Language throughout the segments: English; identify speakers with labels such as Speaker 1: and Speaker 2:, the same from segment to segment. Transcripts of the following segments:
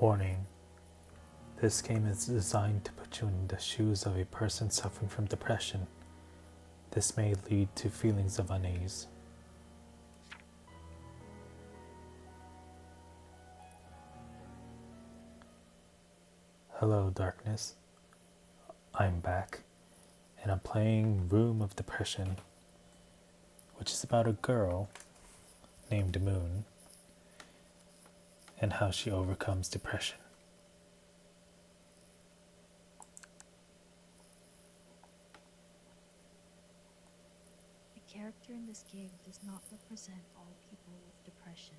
Speaker 1: Warning: this game is designed to put you in the shoes of a person suffering from depression. This may lead to feelings of unease. Hello, darkness. I'm back, and I'm playing Room of Depression, which is about a girl named Moon and how she overcomes depression.
Speaker 2: The character in this game does not represent all people with depression.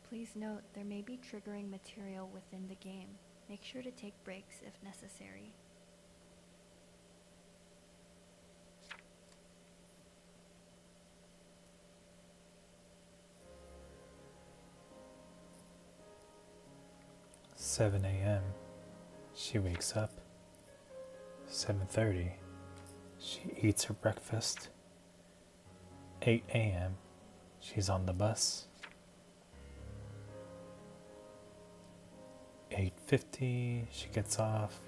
Speaker 2: Please note, there may be triggering material within the game. Make sure to take breaks if necessary.
Speaker 1: "7 a.m. She wakes up. 7:30. She eats her breakfast. 8 a.m. She's on the bus. 8:50. She gets off.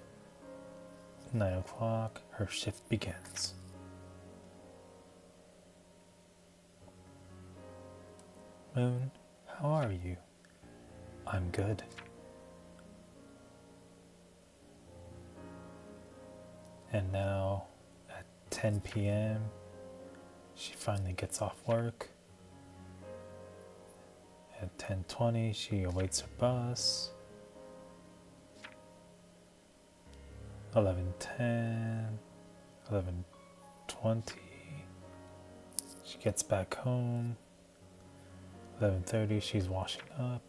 Speaker 1: 9 o'clock. Her shift begins. Moon, how are you? I'm good. And now at 10 p.m. she finally gets off work. At 10:20 she awaits her bus. 11:10, 11:20 she gets back home. 11:30 she's washing up.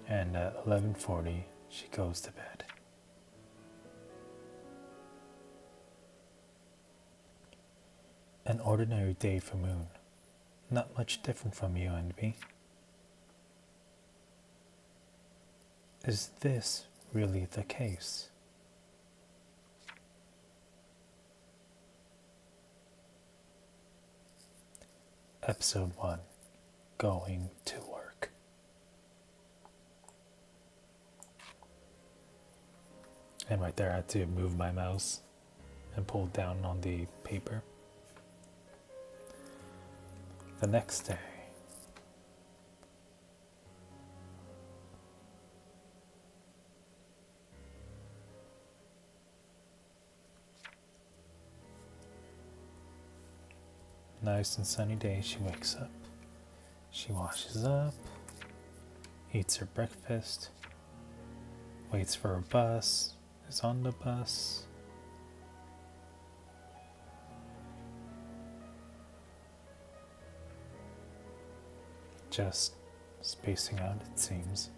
Speaker 1: And at 11:40 she goes to bed. An ordinary day for Moon. Not much different from you and me. Is this really the case? Episode 1. Going to work. And right there I had to move my mouse and pull down on the paper. The next day. Nice and sunny day, she wakes up. She washes up, eats her breakfast, waits for her bus, is on the bus. Just spacing out, it seems.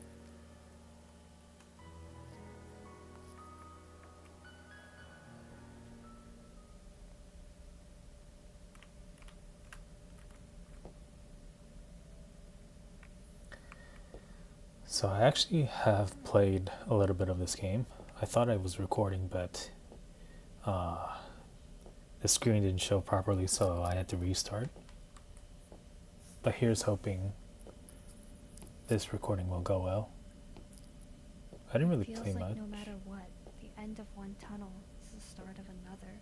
Speaker 1: So I actually have played a little bit of this game. I thought I was recording, but the screen didn't show properly, so I had to restart. But here's hoping this recording will go well. I didn't really play
Speaker 2: Feels like
Speaker 1: much.
Speaker 2: no matter what, the end of one tunnel is the start of another.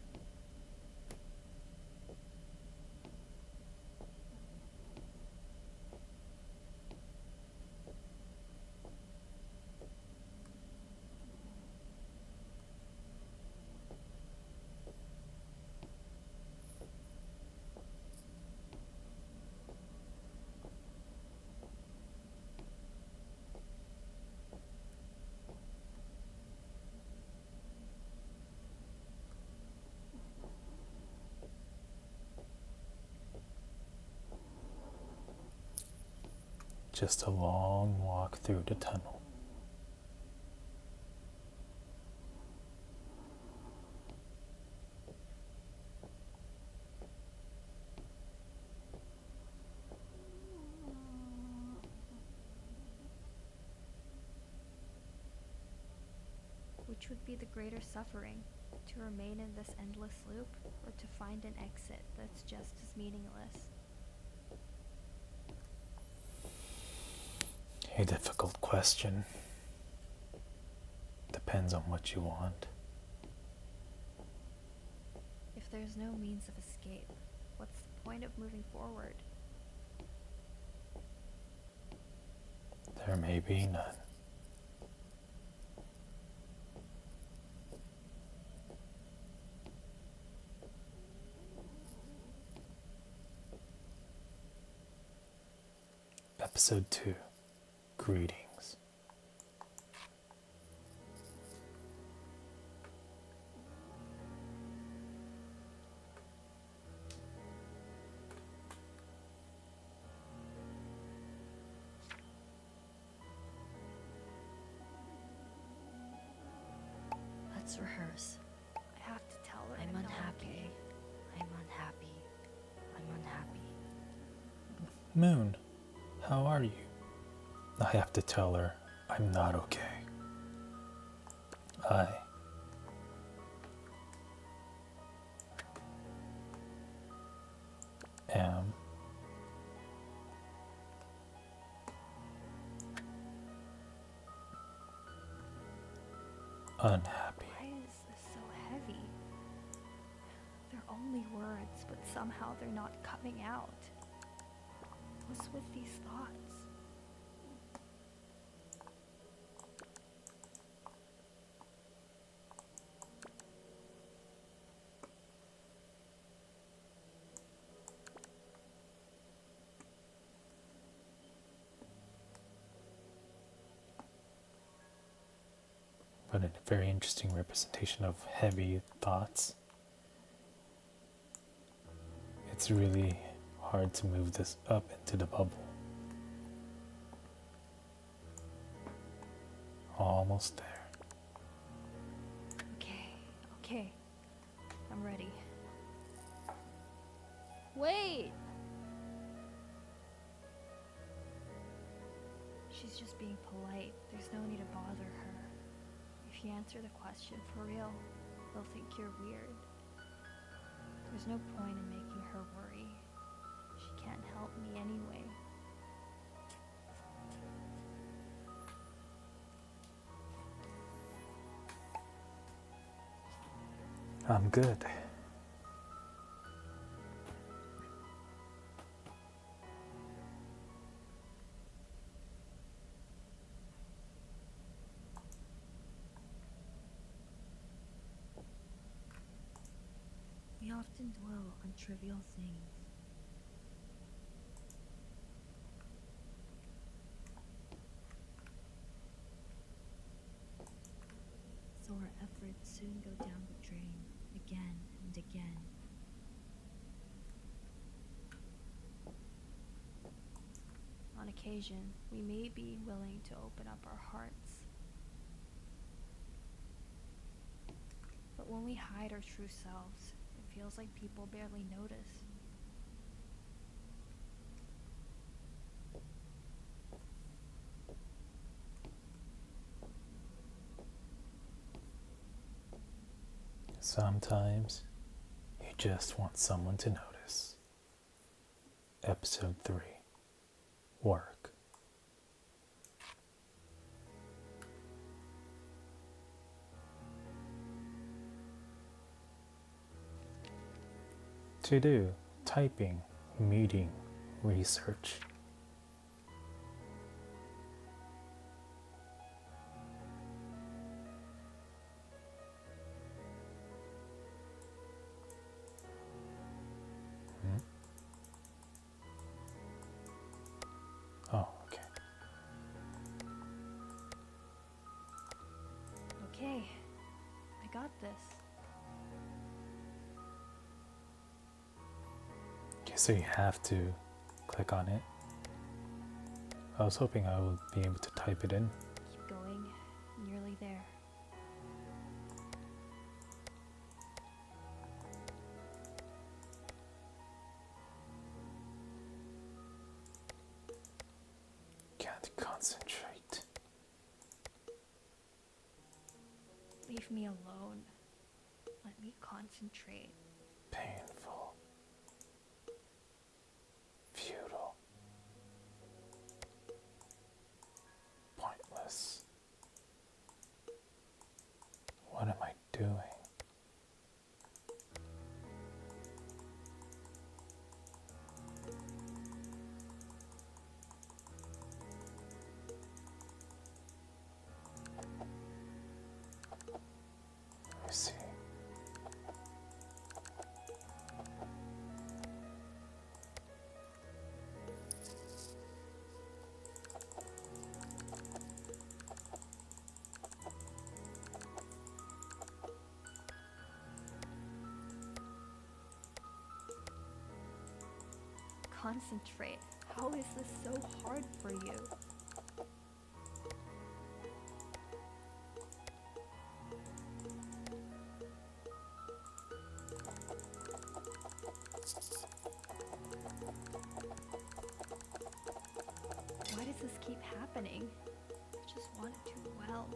Speaker 1: Just a long walk through the tunnel.
Speaker 2: Which would be the greater suffering, to remain in this endless loop, or to find an exit that's just as meaningless?
Speaker 1: A difficult question. Depends on what you want.
Speaker 2: If there's no means of escape, what's the point of moving forward?
Speaker 1: There may be none. Episode 2. Greetings.
Speaker 2: Let's rehearse. I have to tell her I'm unhappy. I'm unhappy. I'm unhappy.
Speaker 1: Moon, how are you? I have to tell her I'm not okay. I am unhappy.
Speaker 2: Why is this so heavy? They're only words, but somehow they're not coming out. What's with these thoughts?
Speaker 1: But a very interesting representation of heavy thoughts. It's really hard to move this up into the bubble. Almost there.
Speaker 2: Okay. I'm ready. Wait! She's just being polite. There's no need to bother her. If you answer the question for real, they'll think you're weird. There's no point in making her worry. She can't help me anyway.
Speaker 1: I'm good.
Speaker 2: We often dwell on trivial things. So our efforts soon go down the drain, again and again. On occasion, we may be willing to open up our hearts. But when we hide our true selves, it feels like people barely notice.
Speaker 1: Sometimes you just want someone to notice. Episode 3. Work. To do, typing, meeting, research. Oh, okay.
Speaker 2: Okay, I got this.
Speaker 1: Okay, so you have to click on it. I was hoping I would be able to type it in.
Speaker 2: Keep going, nearly there.
Speaker 1: Can't concentrate.
Speaker 2: Leave me alone. Let me concentrate.
Speaker 1: Painful. Futile.
Speaker 2: concentrate. How is this so hard for you? Why does this keep happening? I just want it to well.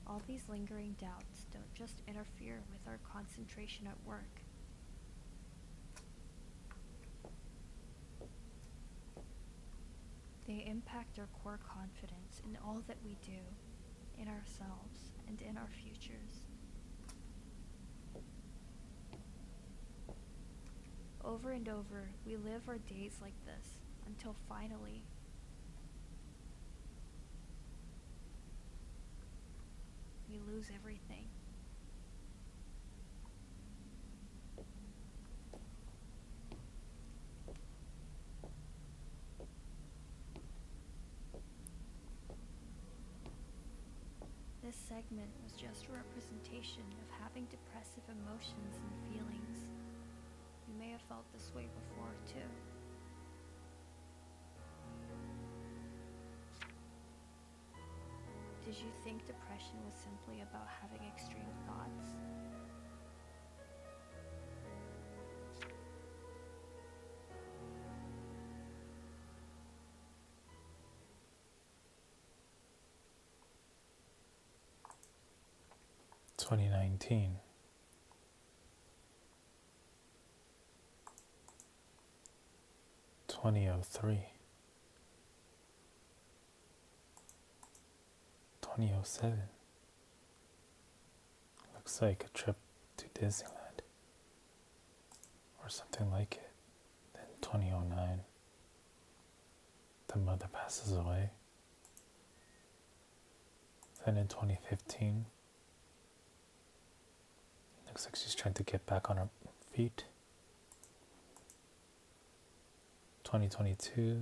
Speaker 2: All these lingering doubts don't just interfere with our concentration at work. They impact our core confidence in all that we do, in ourselves, and in our futures. Over and over, we live our days like this, until finally, we lose everything. This segment was just a representation of having depressive emotions and feelings. You may have felt this way before, too. Did you think depression was simply about having extreme thoughts?
Speaker 1: (2019) 2003 2007. Looks like a trip to Disneyland or something like it. Then 2009, the mother passes away. Then in 2015, looks like she's trying to get back on her feet. 2022,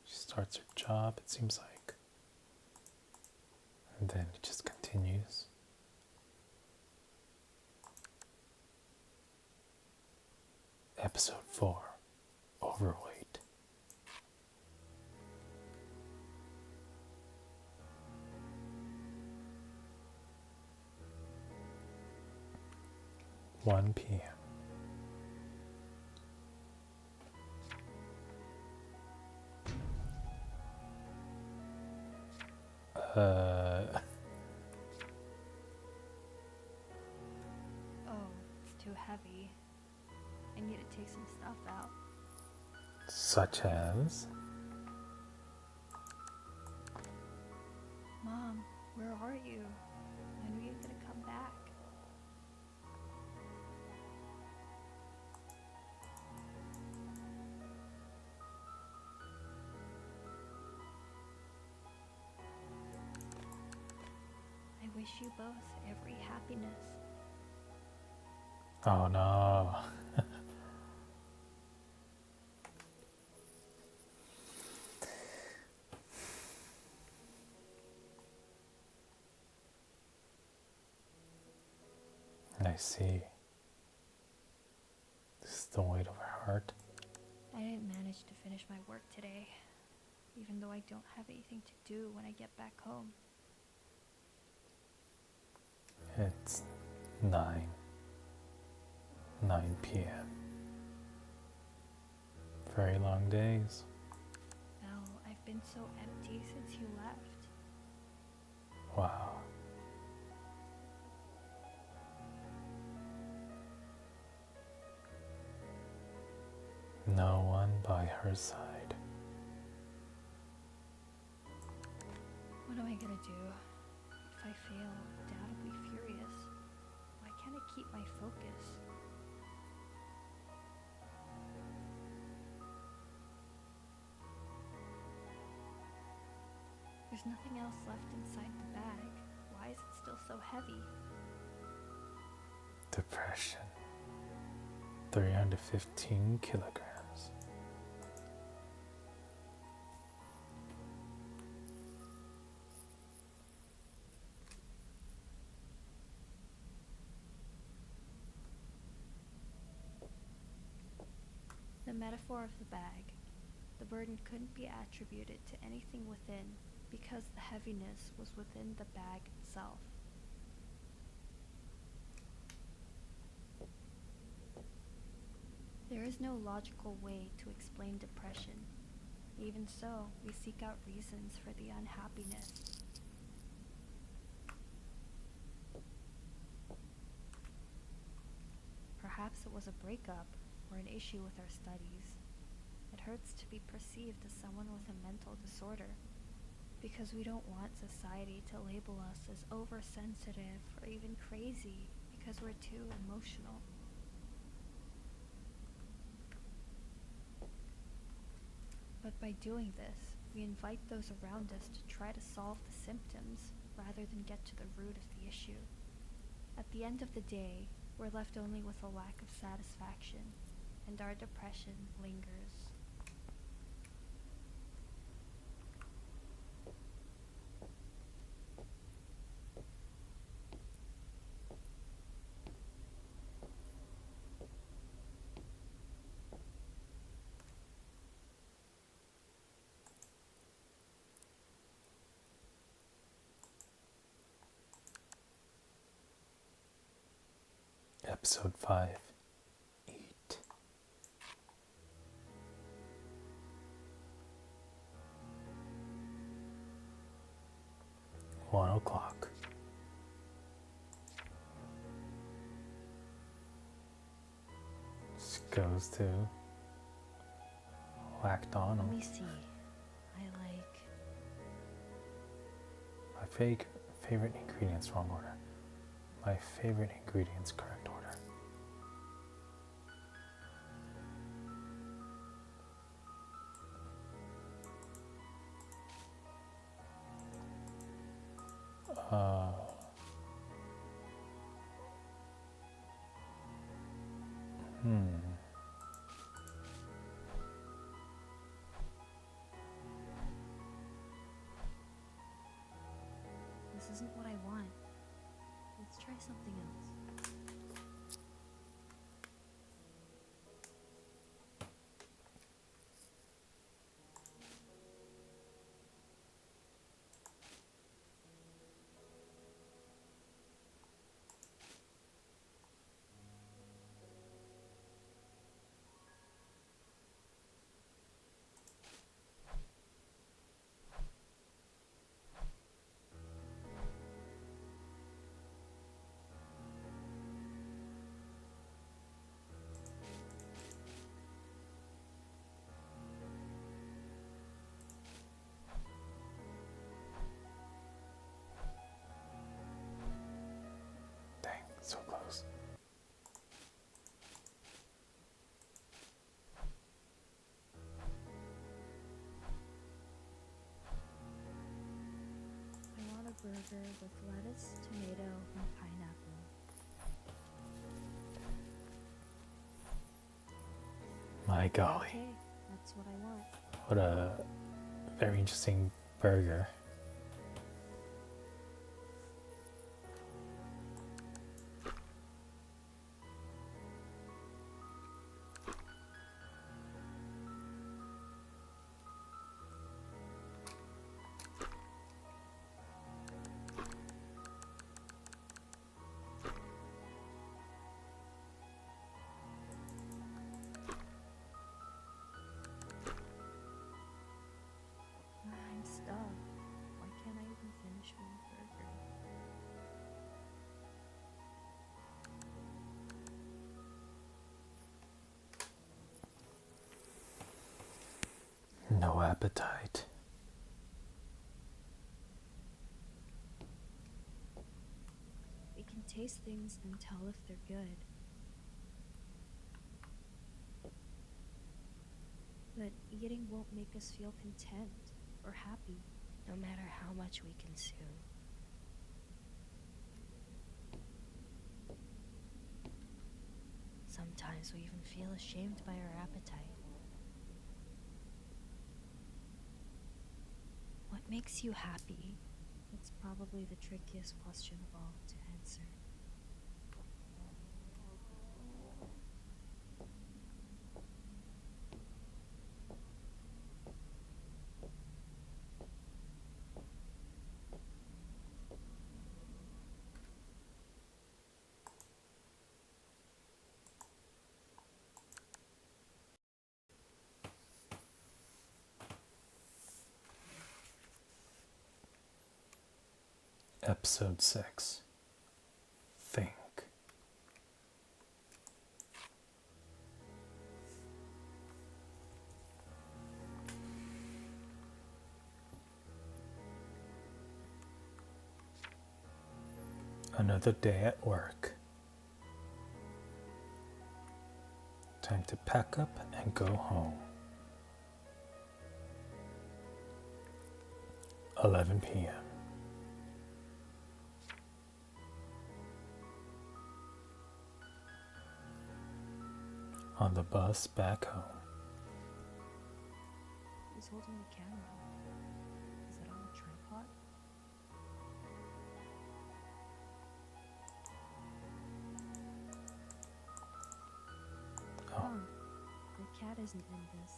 Speaker 1: she starts her job, it seems like. And then it just continues. Episode 4, Overweight. (1 p.m.)
Speaker 2: Oh, it's too heavy. I need to take some stuff out.
Speaker 1: Such as?
Speaker 2: Mom, where are you? When are you gonna come back? I wish you both every happiness.
Speaker 1: Oh no. I see. This is the weight of her heart.
Speaker 2: I didn't manage to finish my work today, even though I don't have anything to do when I get back home.
Speaker 1: It's 9 p.m. Very long days.
Speaker 2: Well, I've been so empty since you left.
Speaker 1: Wow. No one by her side.
Speaker 2: What am I gonna do? If I fail, Dad will be furious. Why can't I keep my focus? There's nothing else left inside the bag. Why is it still so heavy?
Speaker 1: Depression. 315 kilograms.
Speaker 2: The metaphor of the bag. The burden couldn't be attributed to anything within because the heaviness was within the bag itself. There is no logical way to explain depression. Even so, we seek out reasons for the unhappiness. Perhaps it was a breakup or an issue with our studies. It hurts to be perceived as someone with a mental disorder because we don't want society to label us as oversensitive or even crazy because we're too emotional. But by doing this, we invite those around us to try to solve the symptoms rather than get to the root of the issue. At the end of the day, we're left only with a lack of satisfaction, and our depression lingers.
Speaker 1: Episode 5. Eat. $1:00. She goes to McDonald's.
Speaker 2: Let me see. I like...
Speaker 1: My favorite ingredients, wrong order. My favorite ingredients, correct order.
Speaker 2: This isn't what I want. Let's try something else.
Speaker 1: Dang, so close.
Speaker 2: I want a burger with lettuce, tomato, and pineapple.
Speaker 1: My golly.
Speaker 2: Okay, that's what I want.
Speaker 1: What a very interesting burger.
Speaker 2: I'm stuck. Why can't I even finish one burger?
Speaker 1: No appetite.
Speaker 2: We can taste things and tell if they're good. But eating won't make us feel content or happy, no matter how much we consume. Sometimes we even feel ashamed by our appetite. What makes you happy? It's probably the trickiest question of all to answer.
Speaker 1: Episode 6. Think. Another day at work. Time to pack up and go home. 11 p.m. On the bus back home.
Speaker 2: Who's holding the camera? Is it on a tripod?
Speaker 1: Oh.
Speaker 2: Huh. The cat isn't in this.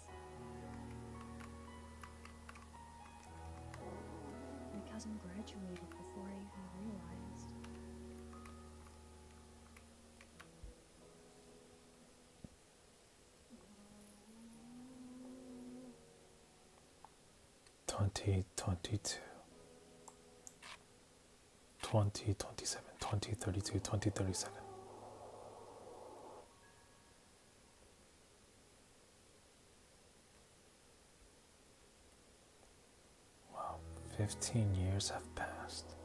Speaker 2: My cousin graduated before I even realized.
Speaker 1: Twenty 27, 2032, 2037. Wow, 15 years have passed.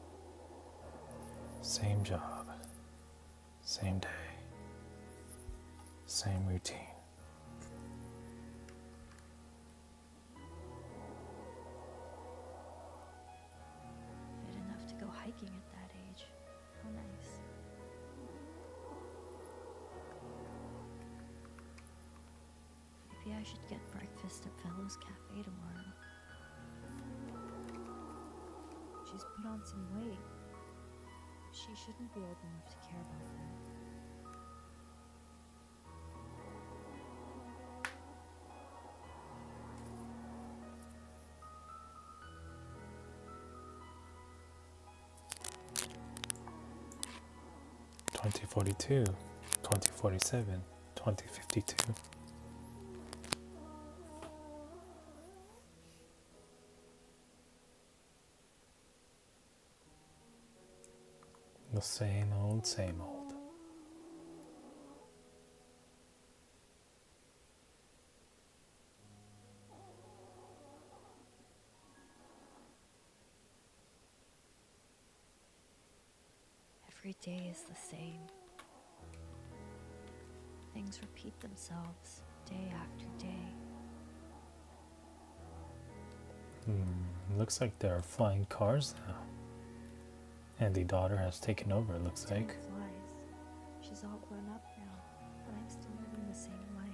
Speaker 1: Same job, same day, same routine.
Speaker 2: Fit enough to go hiking at that age. How nice. Maybe I should get breakfast at Fellows Cafe tomorrow. She's put on some weight. She shouldn't be old enough to care about that.
Speaker 1: Twenty 42, 2047, 2052. The same old, same old.
Speaker 2: Every day is the same. Things repeat themselves day after day.
Speaker 1: Looks like there are flying cars now. And the daughter has taken over, it looks
Speaker 2: Time
Speaker 1: like.
Speaker 2: flies. She's all grown up now, but I'm still living the same life.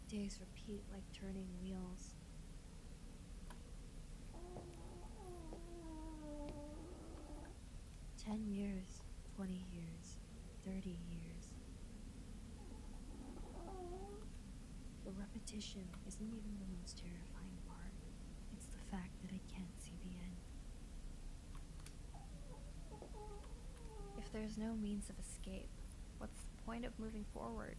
Speaker 2: Days repeat like turning wheels. $10 years, 20 years, 30 years. The repetition isn't even the most terrifying part. It's the fact that I can't see the end. If there's no means of escape, what's the point of moving forward?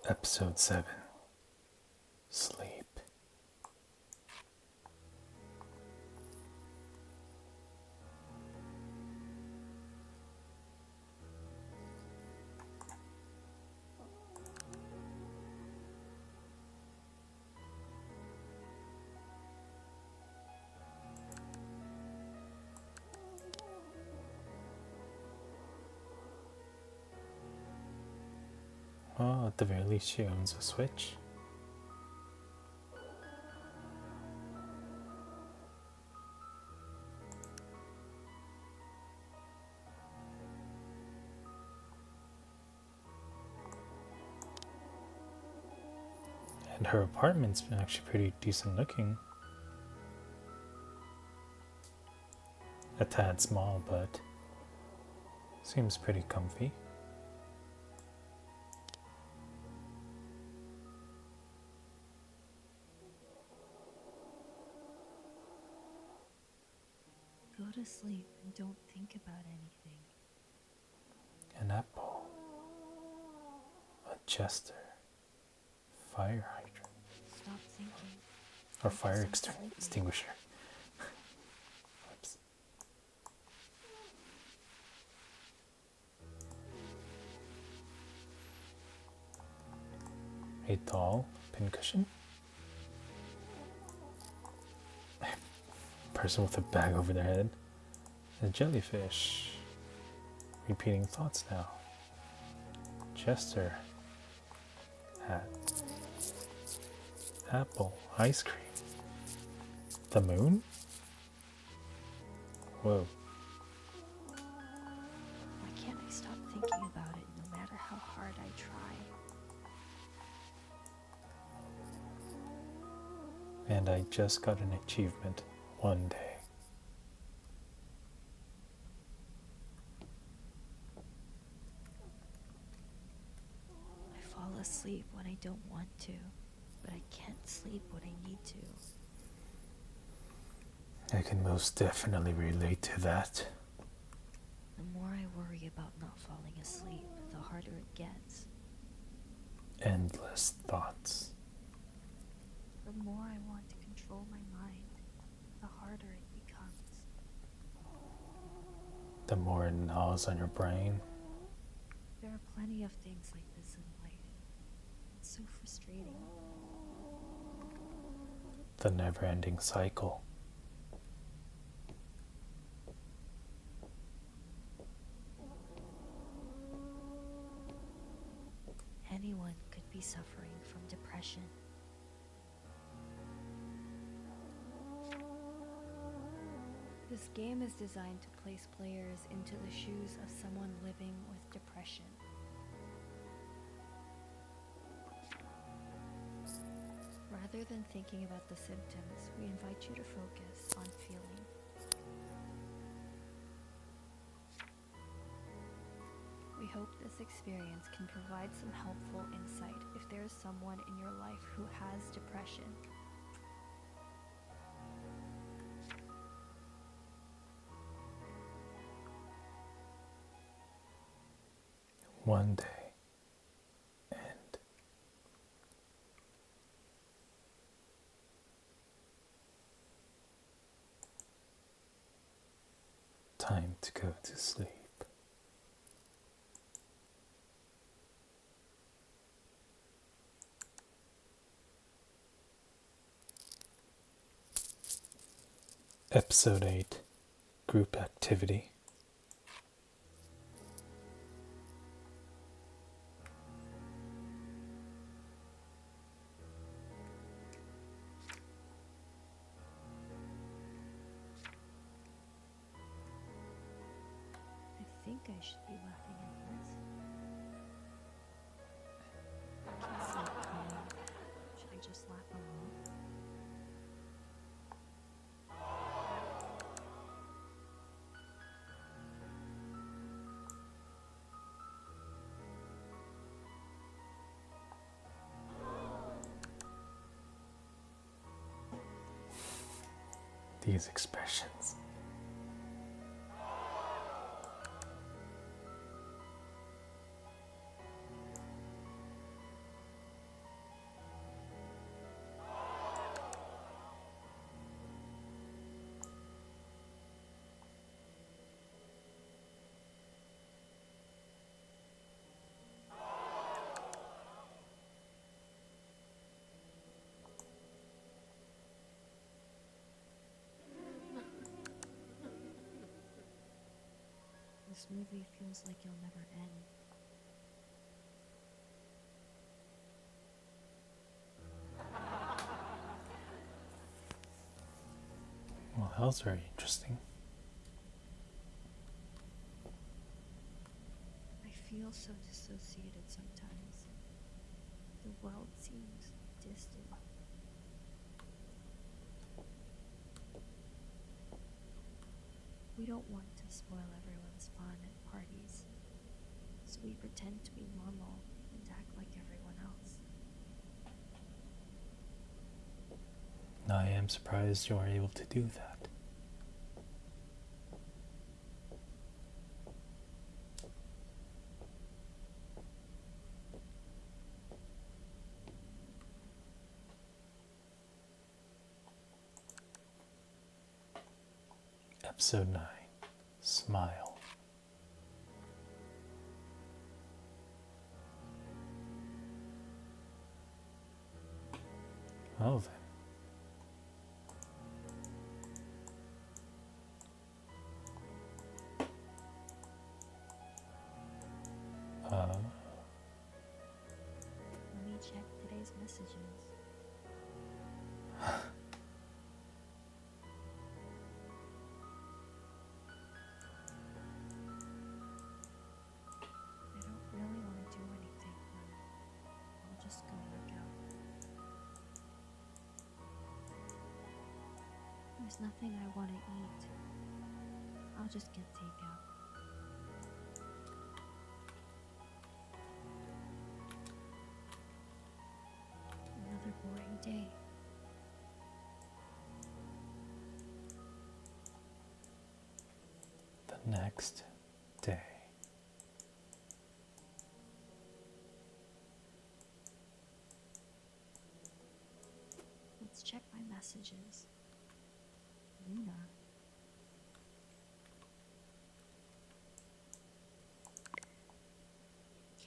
Speaker 1: Episode 7. Sleep. Well, at the very least, she owns a Switch. And her apartment's actually pretty decent looking. A tad small, but seems pretty comfy.
Speaker 2: Go to sleep and don't think about anything.
Speaker 1: An apple. A jester. Fire hydrant.
Speaker 2: Stop thinking.
Speaker 1: Or fire
Speaker 2: Focus on sleeping.
Speaker 1: extinguisher. Oops. A doll pincushion. Person with a bag over their head. A jellyfish. Repeating thoughts now. Jester. Hat. Apple. Ice cream. The moon? Whoa.
Speaker 2: Why can't I stop thinking about it no matter how hard I try?
Speaker 1: And I just got an achievement one day.
Speaker 2: I fall asleep when I don't want to, but I can't sleep when I need to.
Speaker 1: I can most definitely relate to that.
Speaker 2: The more I worry about not falling asleep, the harder it gets.
Speaker 1: Endless thoughts.
Speaker 2: The more I want to control my mind, the harder it becomes.
Speaker 1: The more it gnaws on your brain.
Speaker 2: There are plenty of things like this in life. It's so frustrating.
Speaker 1: The never-ending cycle.
Speaker 2: Anyone could be suffering from depression. This game is designed to place players into the shoes of someone living with depression. Rather than thinking about the symptoms, we invite you to focus on feeling. We hope this experience can provide some helpful insight if there is someone in your life who has depression.
Speaker 1: One day. End. Time to go to sleep. Episode 8, Group Activity.
Speaker 2: I think I should be laughing at this. Can't see it coming. Should I just laugh along?
Speaker 1: These expressions.
Speaker 2: This movie feels like it'll never end.
Speaker 1: Well, that was very interesting.
Speaker 2: I feel so dissociated sometimes. The world seems distant. We don't want to spoil everyone's fun at parties, so we pretend to be normal and act like everyone else.
Speaker 1: I am surprised you are able to do that. Episode 9, Smile. Well then.
Speaker 2: Let me check today's messages. I don't really want to do anything, but I'll just go work out. There's nothing I want to eat. I'll just get takeout. Another boring day.
Speaker 1: The next day.
Speaker 2: Let's check my messages. Luna.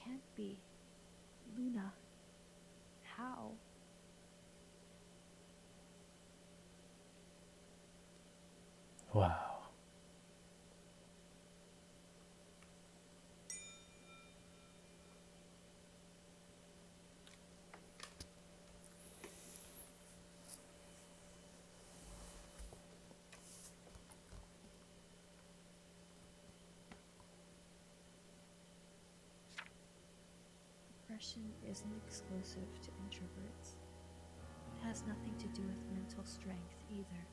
Speaker 2: Can't be. Luna. How?
Speaker 1: Wow.
Speaker 2: Depression isn't exclusive to introverts. It has nothing to do with mental strength either.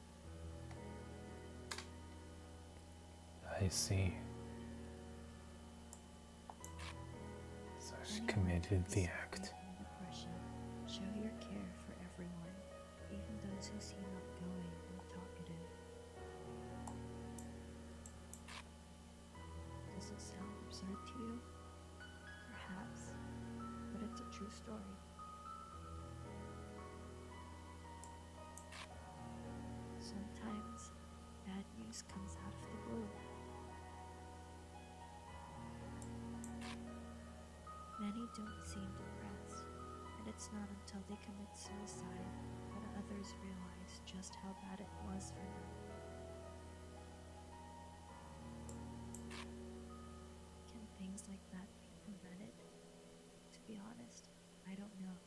Speaker 1: I see. So she committed the act.
Speaker 2: Depression. Show your care for everyone, even those who seem outgoing and talkative. Does it sound absurd to you? Perhaps, but it's a true story. Sometimes, bad news comes out of the blue. Many don't seem depressed, and it's not until they commit suicide that others realize just how bad it was for them. Can things like that be prevented? To be honest, I don't know.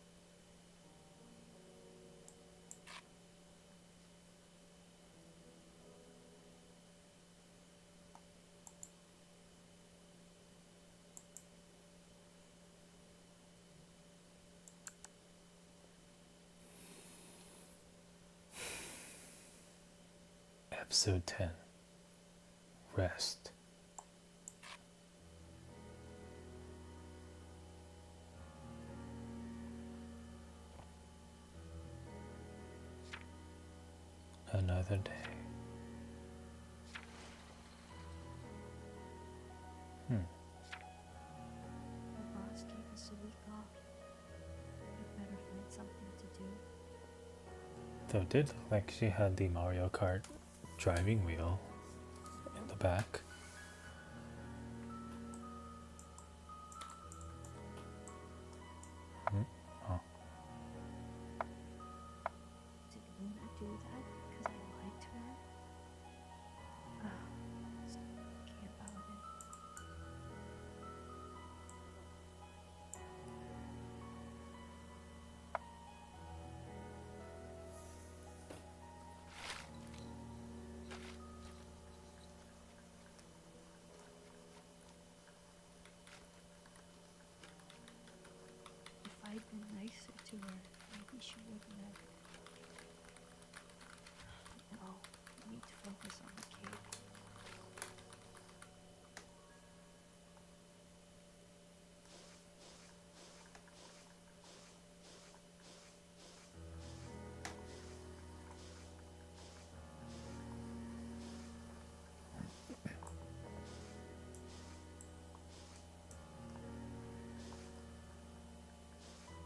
Speaker 1: Episode 10, Rest. Another day.
Speaker 2: My boss gave us a week off. We'd better find something to do.
Speaker 1: Though it did look like she had the Mario Kart driving wheel in the back. Oh.
Speaker 2: Did Luna do that because I lied to her? It's okay about it.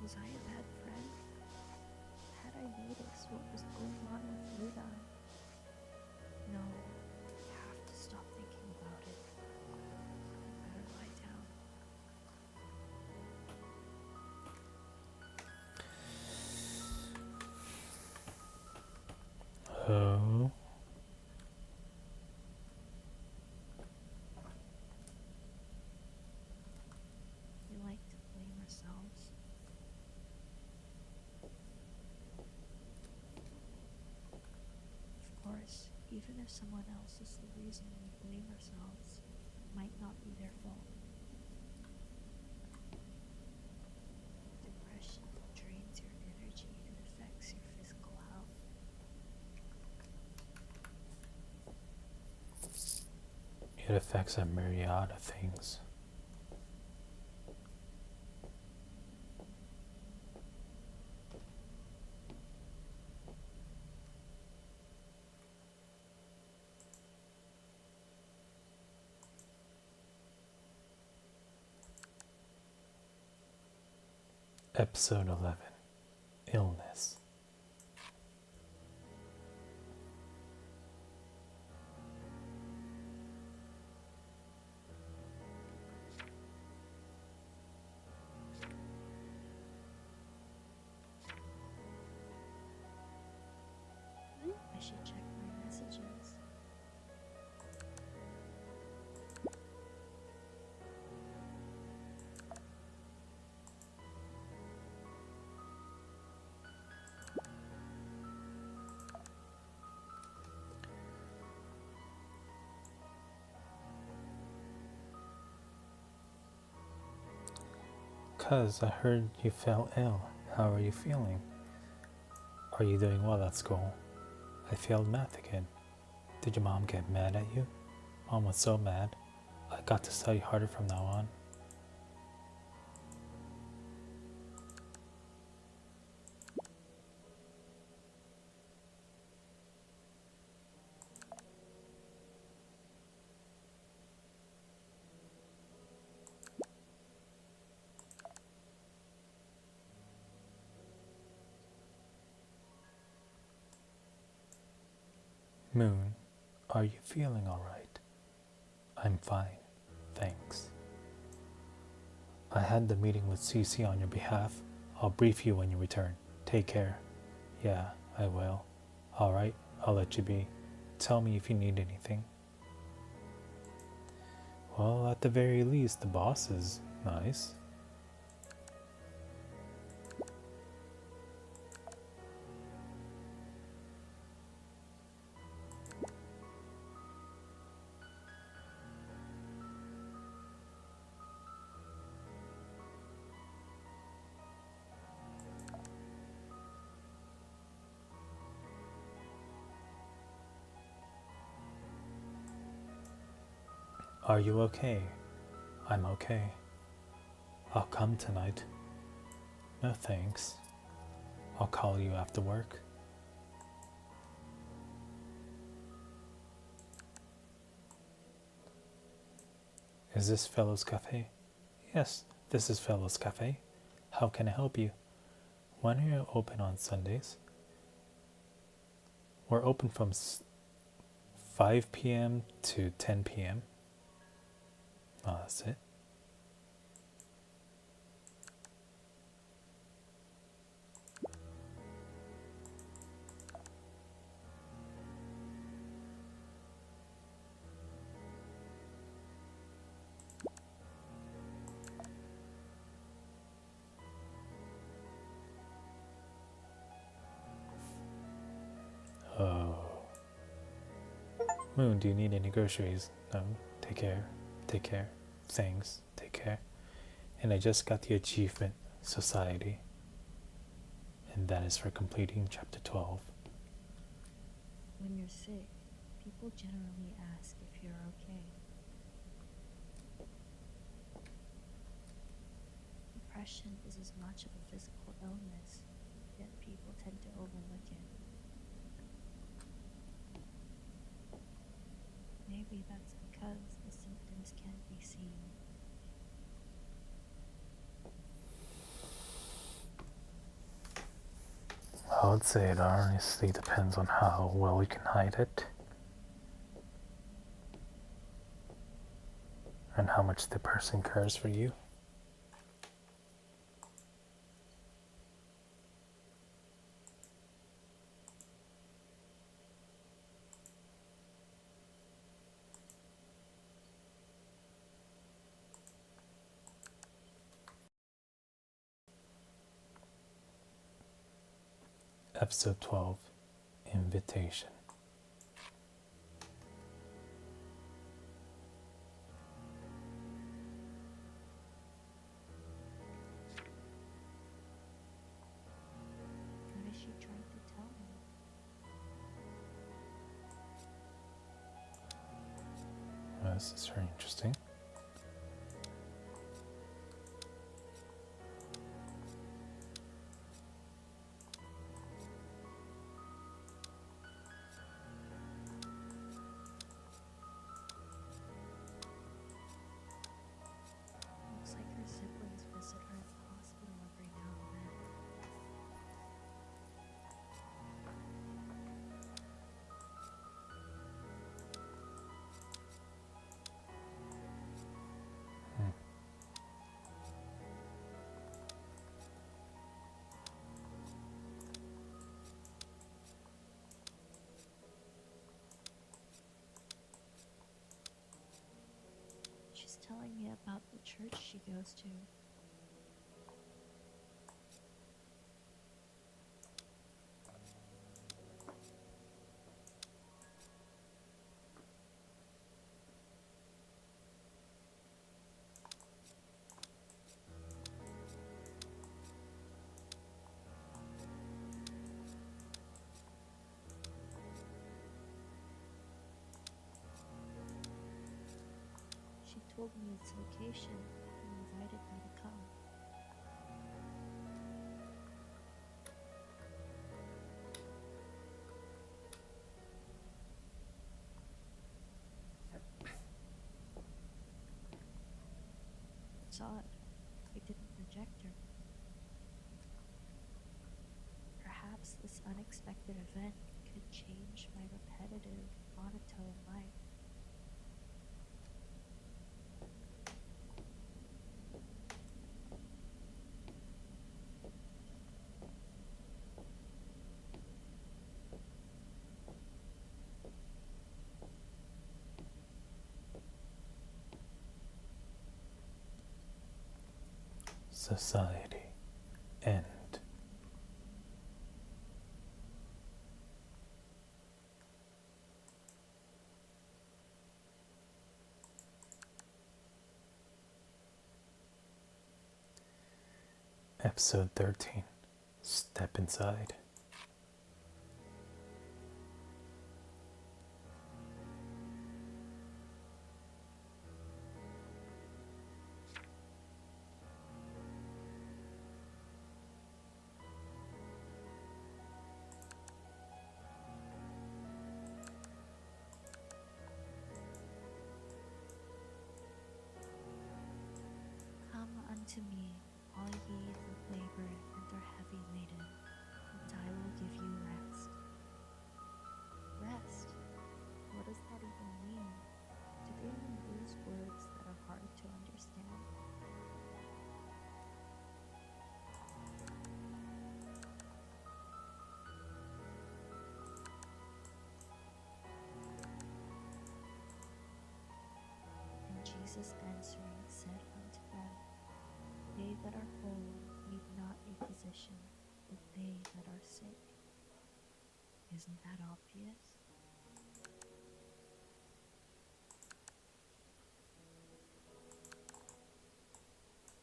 Speaker 2: Was I a bad friend? Had I noticed what was going on with Luna? No, I have to stop thinking about it. I better lie down.
Speaker 1: Oh.
Speaker 2: We like to blame ourselves. Of course, even if someone else is the reason we blame ourselves, it might not be their fault. Depression drains your energy and affects your physical health.
Speaker 1: It affects a myriad of things. Episode 11. Illness.
Speaker 2: I should check my messages.
Speaker 1: Cuz I heard you fell ill. How are you feeling? Are you doing well at school? I failed math again. Did your mom get mad at you? Mom was so mad. I got to study harder from now on. Moon, are you feeling alright? I'm fine, thanks. I had the meeting with Cece on your behalf. I'll brief you when you return. Take care. Yeah, I will. Alright, I'll let you be. Tell me if you need anything. Well, at the very least, the boss is nice. Are you okay? I'm okay. I'll come tonight. No thanks. I'll call you after work. Is this Fellows Cafe? Yes, this is Fellows Cafe. How can I help you? When are you open on Sundays? We're open from 5 p.m. to 10 p.m. Oh, that's it. Oh. Moon, do you need any groceries? No. Take care. Take care. Thanks. Take care. And I just got the achievement, Society. And that is for completing chapter 12.
Speaker 2: When you're sick, people generally ask if you're okay. Depression is as much of a physical illness, yet people tend to overlook it. Maybe that's because the symptoms can't be seen.
Speaker 1: I would say it honestly depends on how well you can hide it and how much the person cares for you. Episode 12, Invitation.
Speaker 2: What is she trying to tell me?
Speaker 1: This is very interesting.
Speaker 2: Looks like her siblings visit her at the hospital every now and then. She's telling me about the church she goes to. She told me its location and invited me to come. It's odd. I didn't reject her. Perhaps this unexpected event could change my repetitive, monotone life.
Speaker 1: Society. End. Episode 13, Step Inside.
Speaker 2: Come unto me, all ye that labor and are heavy laden, and I will give you rest. Rest? What does that even mean? Do they even use words that are hard to understand? And Jesus answering said unto them, They that are whole need not a physician, but they that are sick. Isn't that obvious?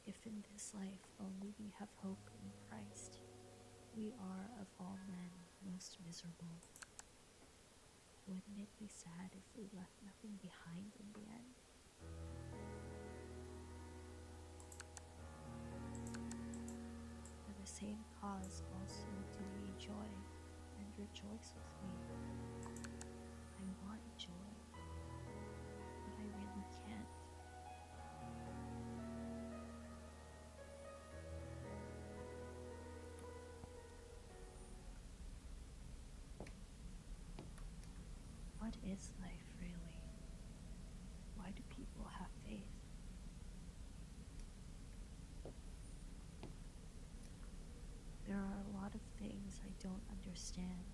Speaker 2: If in this life only we have hope in Christ, we are of all men most miserable. Wouldn't it be sad if we left nothing behind in the end? For the same cause also do ye joy, and rejoice with me. I want joy, but I really can't. What is life really? Why do people have faith? There are a lot of things I don't understand.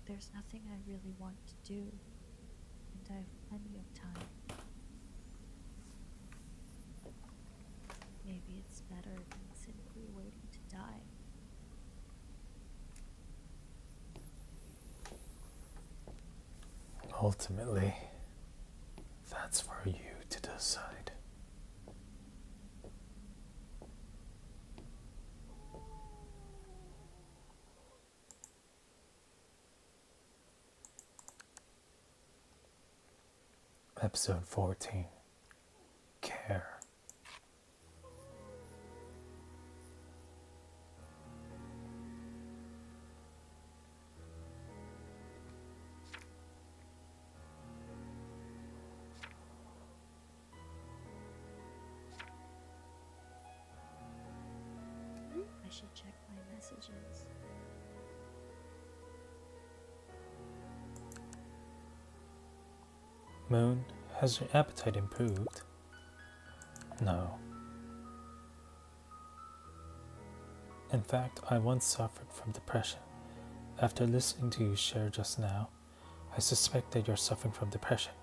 Speaker 2: There's nothing I really want to do, and I have plenty of time. Maybe it's better than simply waiting to die.
Speaker 1: Ultimately, that's for you to decide. Episode 14. Care.
Speaker 2: I should check my messages.
Speaker 1: Moon, has your appetite improved? No. In fact, I once suffered from depression. After listening to you share just now, I suspect that you're suffering from depression.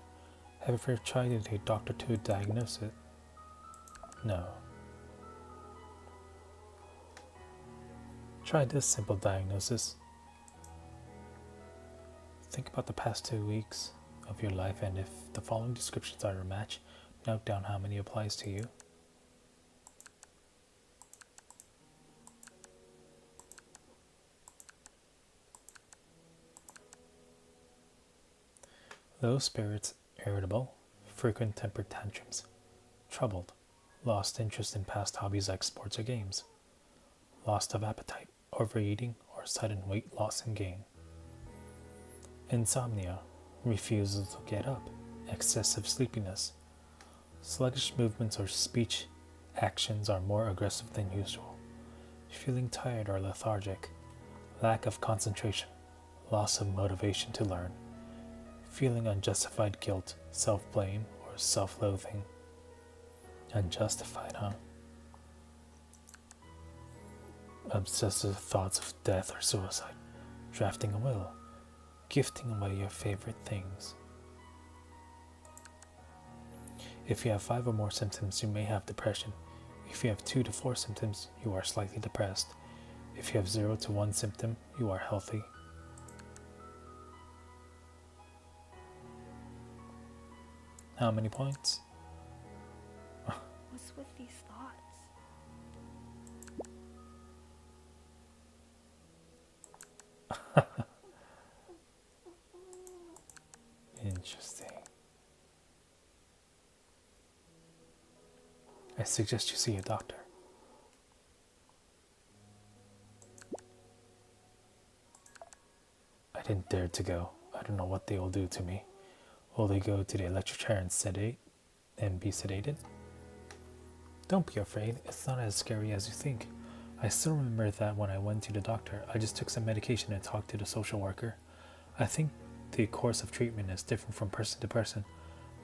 Speaker 1: Have you ever tried to a doctor to diagnose it? No. Try this simple diagnosis. Think about the past 2 weeks of your life, and if the following descriptions are a match, note down how many applies to you. Low spirits, irritable, frequent temper tantrums, troubled, lost interest in past hobbies like sports or games, loss of appetite, overeating, or sudden weight loss and gain. Insomnia, refusal to get up, excessive sleepiness, sluggish movements or speech actions are more aggressive than usual, feeling tired or lethargic, lack of concentration, loss of motivation to learn, feeling unjustified guilt, self-blame, or self-loathing. Unjustified, huh? Obsessive thoughts of death or suicide, drafting a will, gifting away your favorite things. If you have 5 or more symptoms, you may have depression. If you have 2 to 4 symptoms, you are slightly depressed. If you have 0 to 1 symptom, you are healthy. How many points?
Speaker 2: What's with these thoughts?
Speaker 1: Interesting. I suggest you see a doctor. I didn't dare to go. I don't know what they will do to me. Will they go to the electric chair and be sedated? Don't be afraid. It's not as scary as you think. I still remember that when I went to the doctor, I just took some medication and talked to the social worker. I think the course of treatment is different from person to person,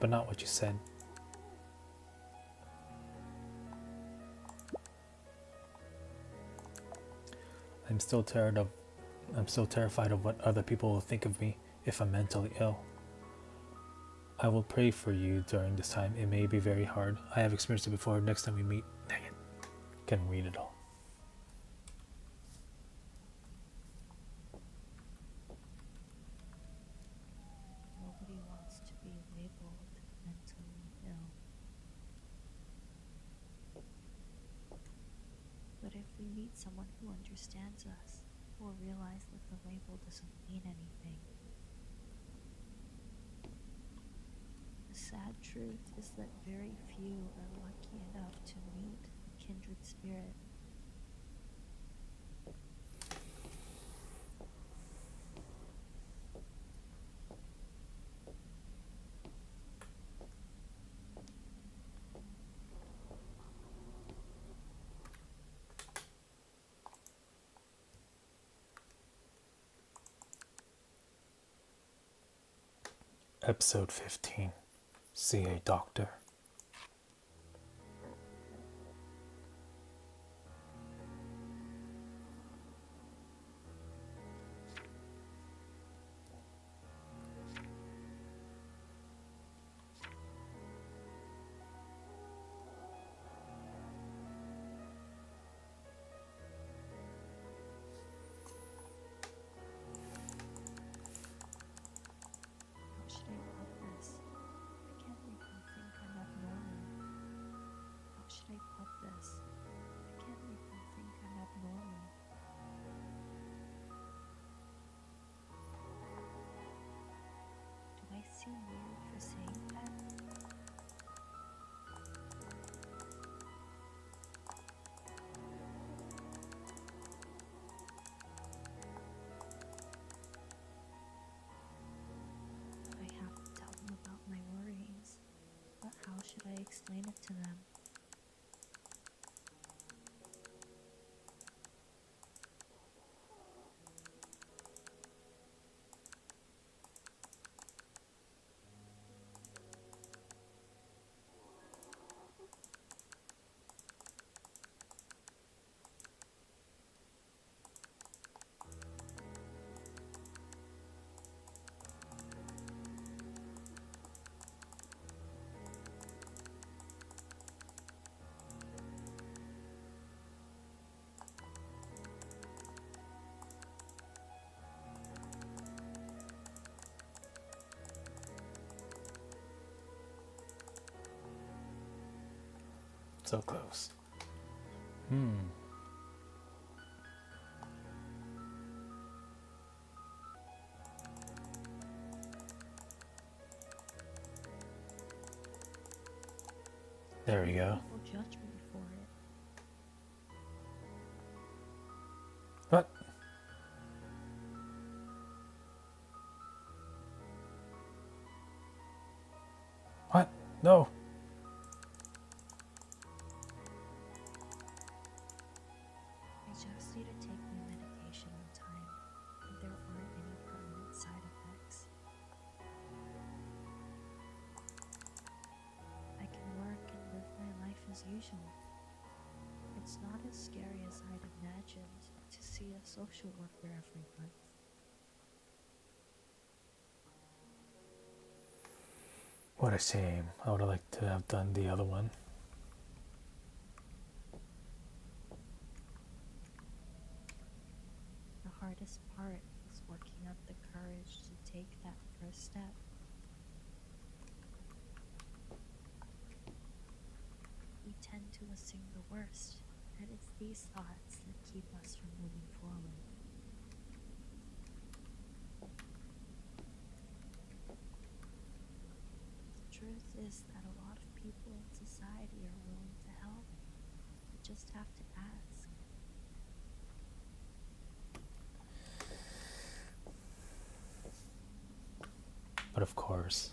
Speaker 1: but not what you said. I'm still terrified of what other people will think of me if I'm mentally ill. I will pray for you during this time. It may be very hard. I have experienced it before. Next time we meet, dang it, can read it all.
Speaker 2: Nobody wants to be labeled mentally ill. But if we meet someone who understands us, we'll realize that the label doesn't mean anything. The sad truth is that very few are lucky enough to meet a kindred spirit.
Speaker 1: Episode 15. See a doctor.
Speaker 2: How should I put this? I can't make them think I'm abnormal. How should I put this? I can't make them think I'm abnormal. Do I seem weird for saying that? I have to tell them about my worries, but how should I explain it to them?
Speaker 1: So close. There we go.
Speaker 2: People judge me for it.
Speaker 1: What? What? No.
Speaker 2: I just need to take my medication on time, and there aren't any permanent side effects. I can work and live my life as usual. It's not as scary as I'd imagined to see a social worker every month.
Speaker 1: What a shame. I would have liked to have done the other one.
Speaker 2: The hardest part was working up the courage to take that first step. We tend to assume the worst, and it's these thoughts that keep us from moving forward. The truth is that a lot of people in society are willing to help. We just have to ask.
Speaker 1: But of course,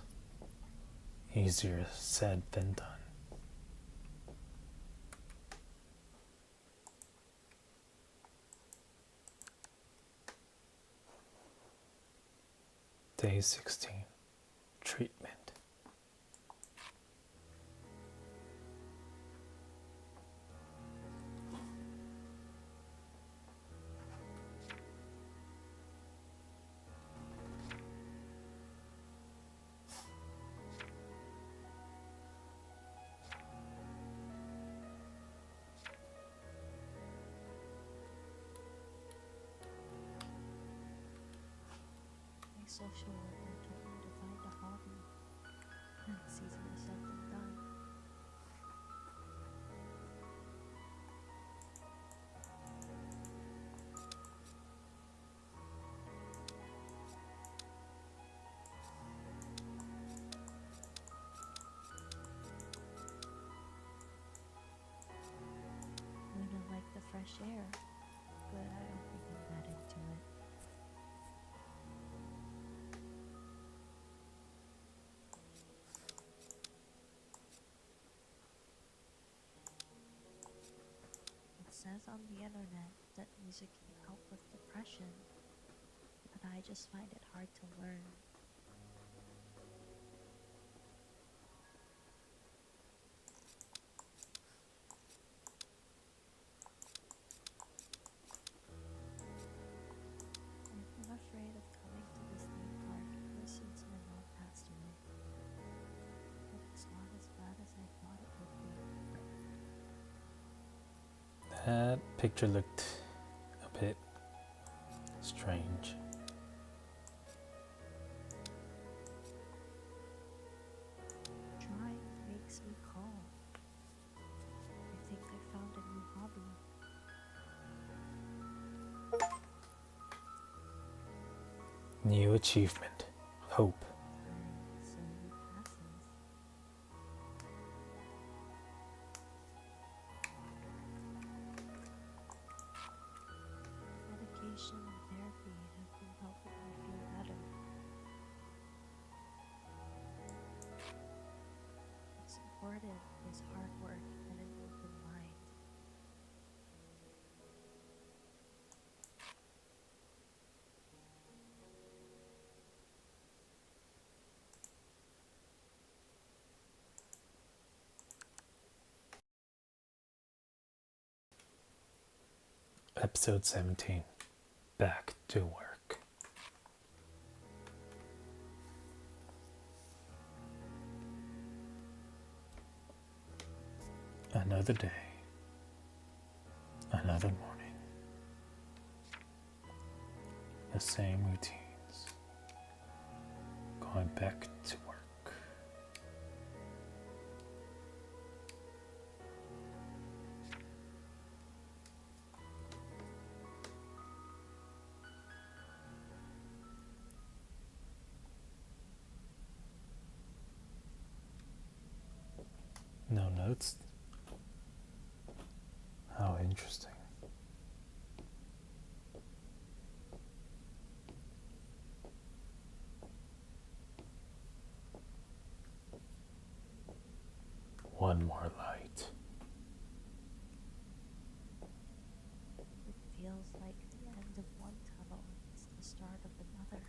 Speaker 1: easier said than done. Day 16. Treatment.
Speaker 2: My social worker told me to find a hobby. It's easier said than done. Luna liked the fresh air, but I don't think I'm that into it. It says on the internet that music can help with depression, but I just find it hard to learn.
Speaker 1: That picture looked a bit strange.
Speaker 2: Drawing makes me calm. I think I found a new hobby.
Speaker 1: New achievement. Hope.
Speaker 2: Time slowly passes. Medication and therapy have been helping me feel better. What's important is hard work and an open mind.
Speaker 1: Episode 17. Back to work. Another day. Another morning. The same routines. Going back to work. No notes? How interesting. One more light.
Speaker 2: It feels like the end of one tunnel is the start of another.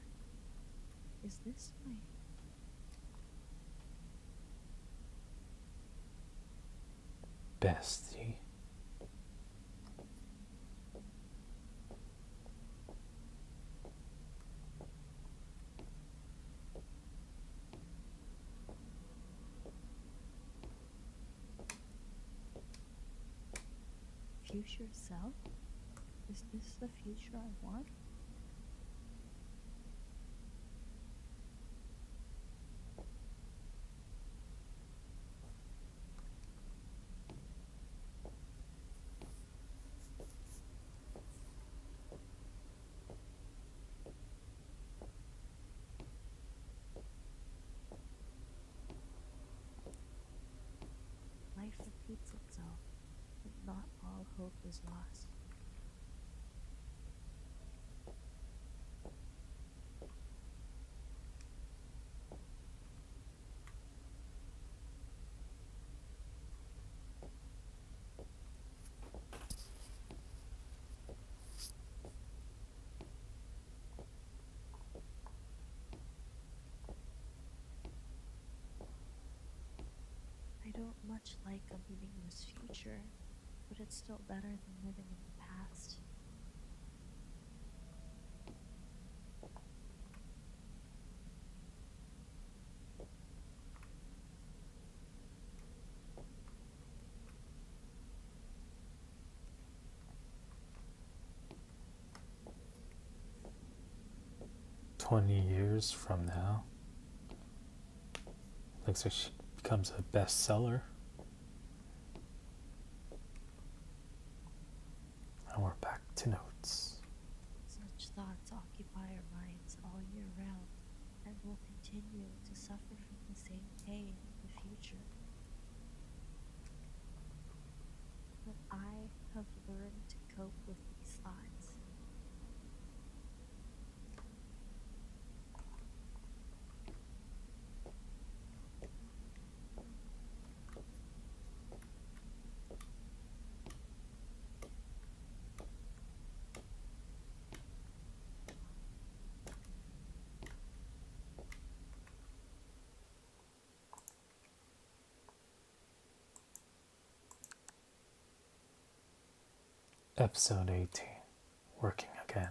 Speaker 2: Is this my
Speaker 1: Bestie.
Speaker 2: future self? Is this the future I want? Life repeats itself, but not all hope is lost. I don't much like a meaningless future, but it's still better than living in the past.
Speaker 1: $20 from now. Looks like she becomes a bestseller. And we're back to notes.
Speaker 2: Such thoughts occupy our minds all year round and will continue to suffer from the same pain in the future. But I have learned to cope with these thoughts.
Speaker 1: Episode 18. Working again.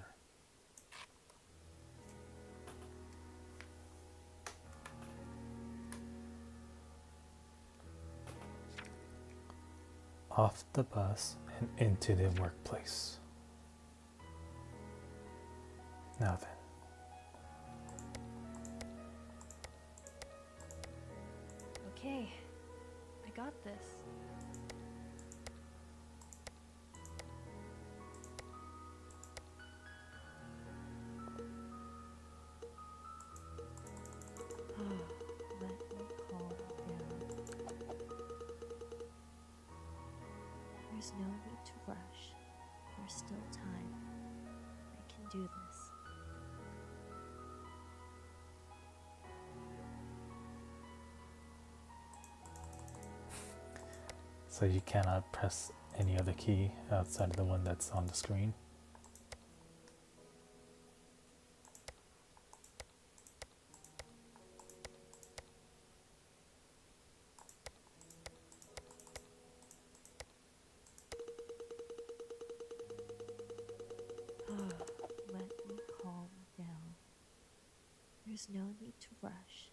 Speaker 1: Off the bus and into the workplace. Now then.
Speaker 2: Okay, I got this. Let me calm down. There's no need to rush. There's still time. I can do this.
Speaker 1: So you cannot press any other key outside of the one that's on the screen.
Speaker 2: Let me calm down. There's no need to rush.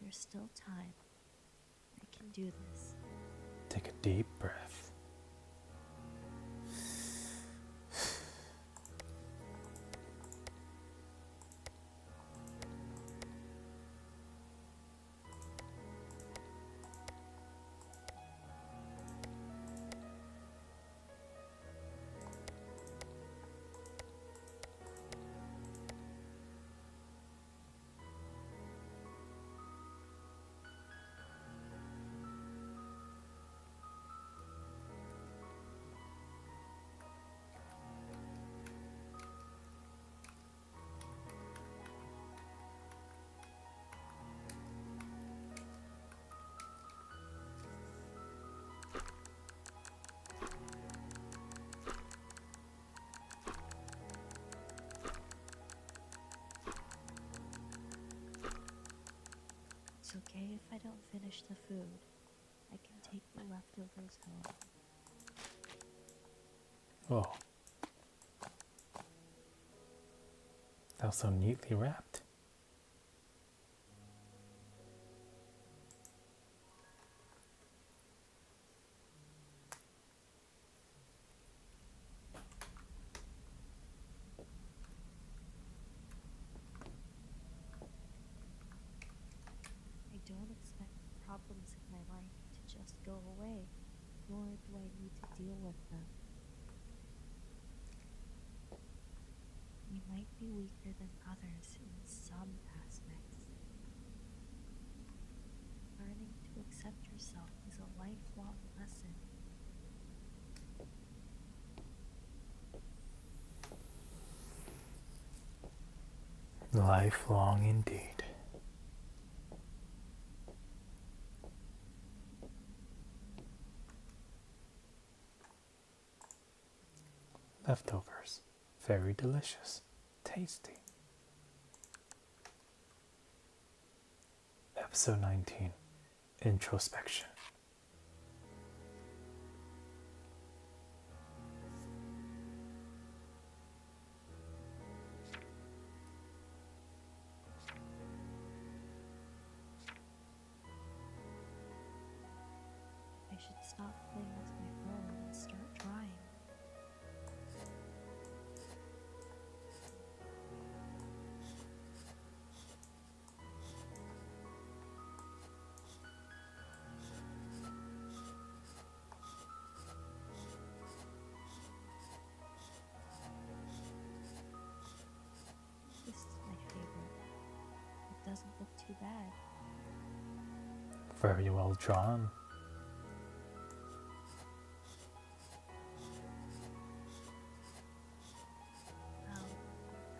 Speaker 2: There's still time. I can do this.
Speaker 1: Take a deep breath.
Speaker 2: It's okay if I don't finish the food. I can take the leftovers home.
Speaker 1: Whoa. That was so neatly wrapped.
Speaker 2: I don't expect the problems in my life to just go away, nor do I need to deal with them. You might be weaker than others in some aspects. Learning to accept yourself is a lifelong lesson.
Speaker 1: Lifelong indeed. Leftovers. Very delicious. Tasty. Episode 19. Introspection.
Speaker 2: I should stop playing with my phone and start drawing. This is my favorite. It doesn't look too bad.
Speaker 1: Very well drawn.
Speaker 2: Wow,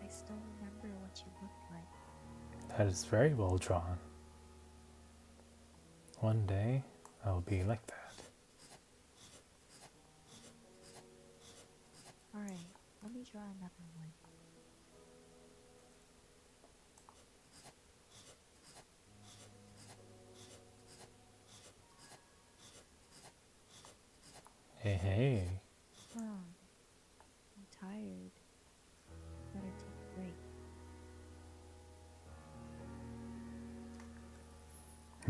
Speaker 2: I still remember what you looked like.
Speaker 1: That is very well drawn. One day, I'll be like that.
Speaker 2: Alright, let me draw another one.
Speaker 1: Hey, hey.
Speaker 2: I'm tired. Better take a break.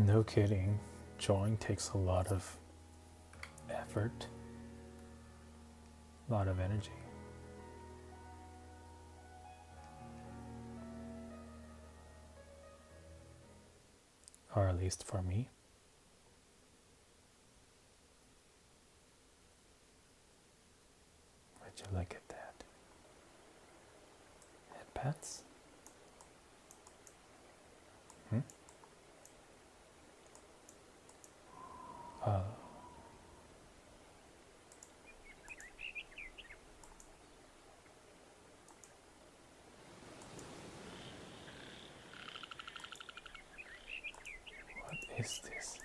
Speaker 1: No kidding. Drawing takes a lot of effort. A lot of energy. Or at least for me. Would you look at that? Headpats? Oh. What is this?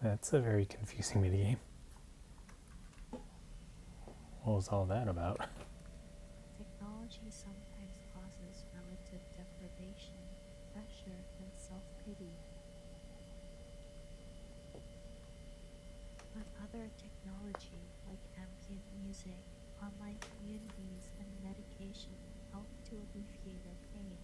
Speaker 1: That's a very confusing minigame. What was all that about?
Speaker 3: Technology sometimes causes relative deprivation, pressure, and self-pity. But other technology, like ambient music, online communities, and medication, help to alleviate our pain.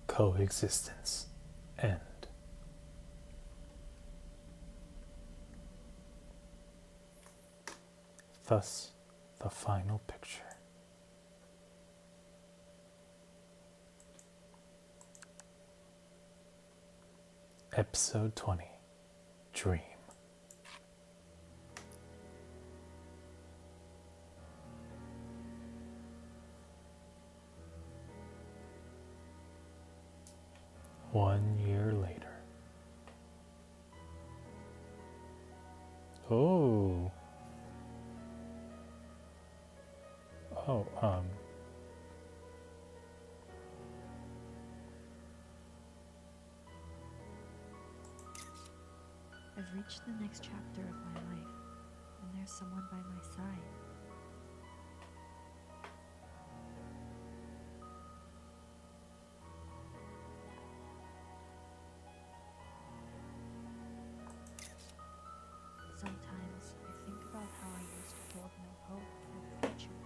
Speaker 1: Coexistence. End. Thus, the final picture. Episode 20. Dream. One year later. Oh. Oh,
Speaker 3: I've reached the next chapter of my life, and there's someone by my side. Sometimes I think about how I used to hold no hope for the future.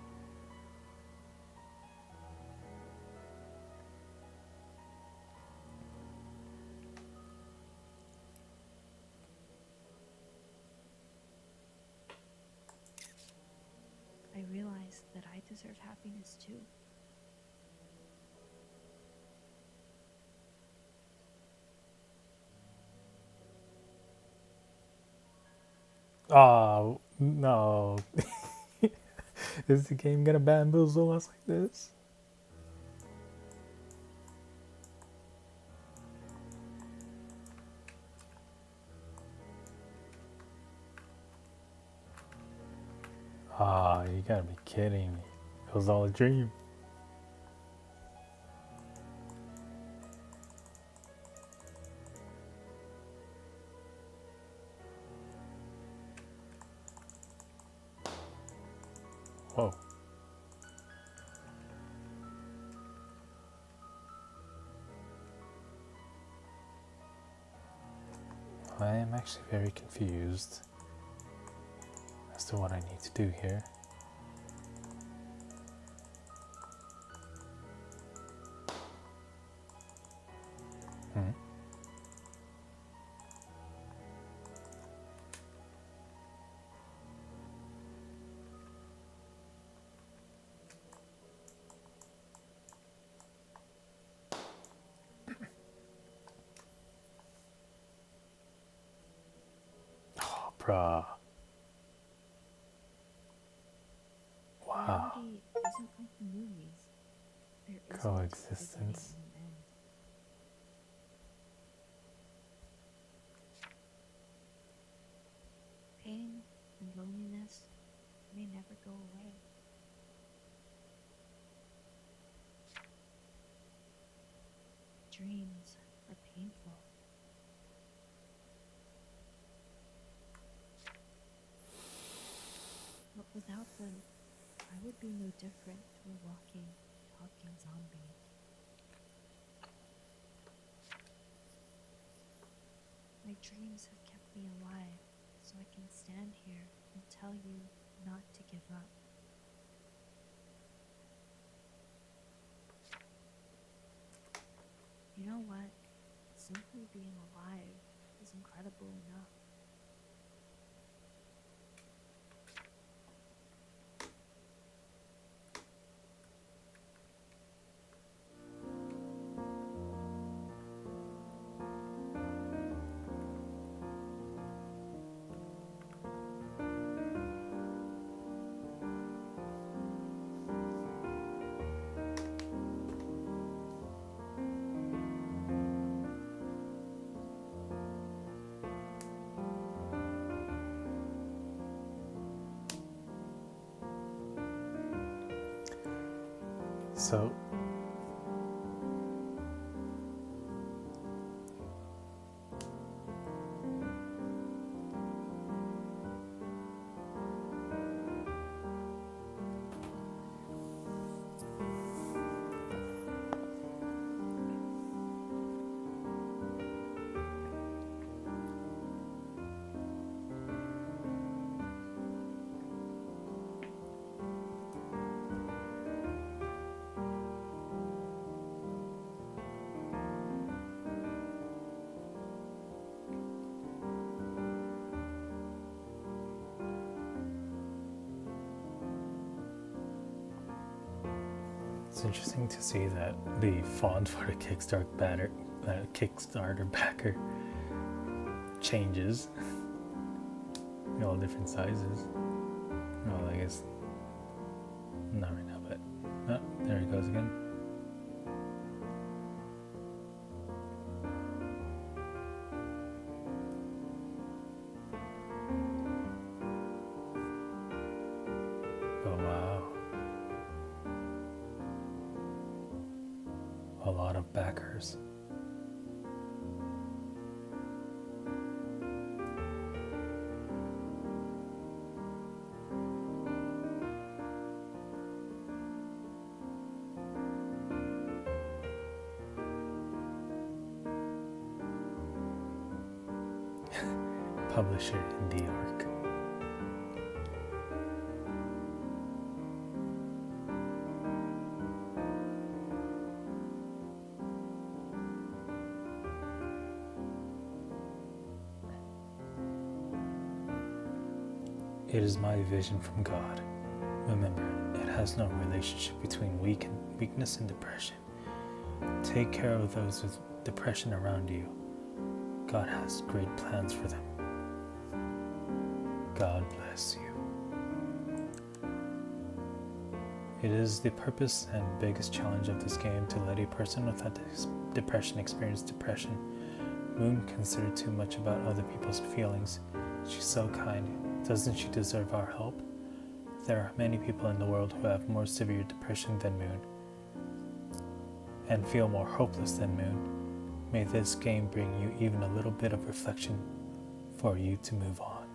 Speaker 3: I realized that I deserve happiness too.
Speaker 1: oh no. Is the game gonna bamboozle us like this? Ah, you gotta be kidding me. It was all a dream. Whoa. I am actually very confused as to what I need to do here. Oh, bruh. Wow.
Speaker 3: Reality isn't like the movies. There isn't a
Speaker 1: Coexistence.
Speaker 3: beginning and an end. Pain and loneliness may never go away. Dreams are painful. then I would be no different to a walking, talking zombie. My dreams have kept me alive, so I can stand here and tell you not to give up. You know what? Simply being alive is incredible enough.
Speaker 1: So, it's interesting to see that the font for the Kickstarter backer changes. All different sizes. Well, I guess not right now, but there it goes again. Oh wow. A lot of backers. Publisher Indie Arc. It is my vision from God. Remember, it has no relationship between weakness and depression. Take care of those with depression around you. God has great plans for them. God bless you. It is the purpose and biggest challenge of this game to let a person without depression experience depression. Moon considered too much about other people's feelings. She's so kind. Doesn't she deserve our help? There are many people in the world who have more severe depression than Moon and feel more hopeless than Moon. May this game bring you even a little bit of reflection for you to move on.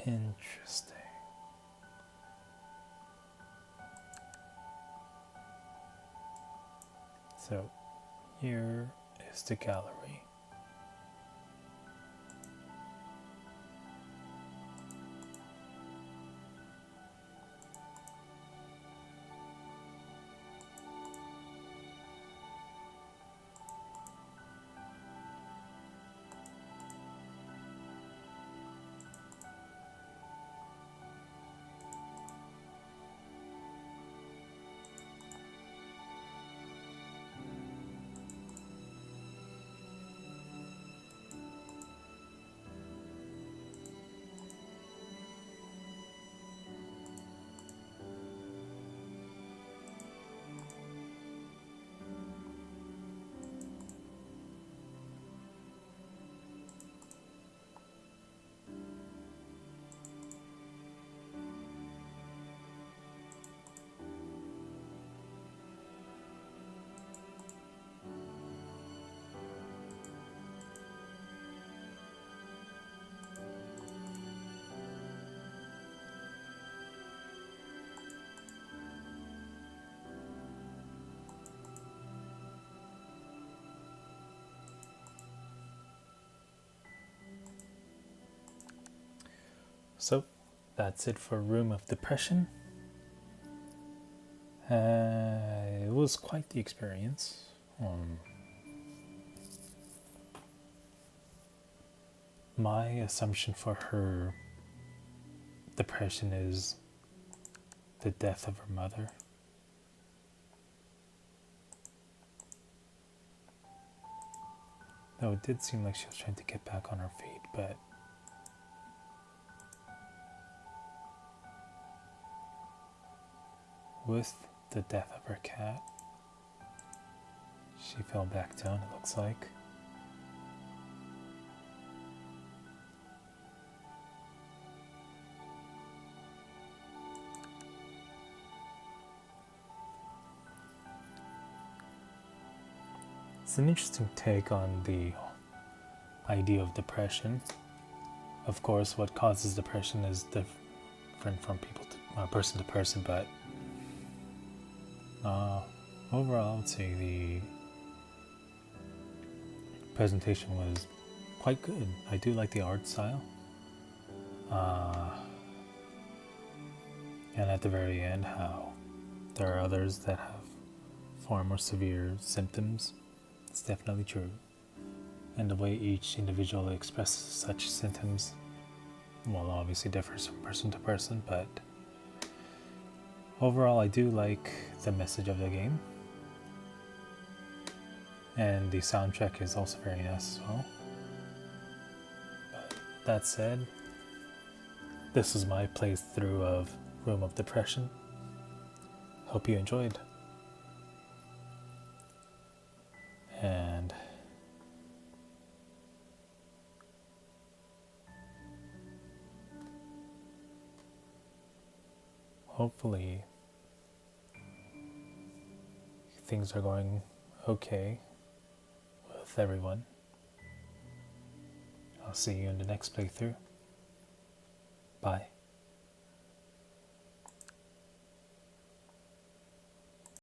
Speaker 1: Interesting. So here is the gallery. So that's it for Room of Depression. It was quite the experience. My assumption for her depression is the death of her mother. Though it did seem like she was trying to get back on her feet, but with the death of her cat, she fell back down, it looks like. It's an interesting take on the idea of depression. Of course, what causes depression is different from person to person, but overall, I would say the presentation was quite good. I do like the art style. And at the very end, how there are others that have far more severe symptoms. It's definitely true. And the way each individual expresses such symptoms, well, obviously differs from person to person, but overall, I do like the message of the game. And the soundtrack is also very nice as well. But that said, this is my playthrough of Room of Depression. Hope you enjoyed. And hopefully things are going okay with everyone. I'll see you in the next playthrough. Bye.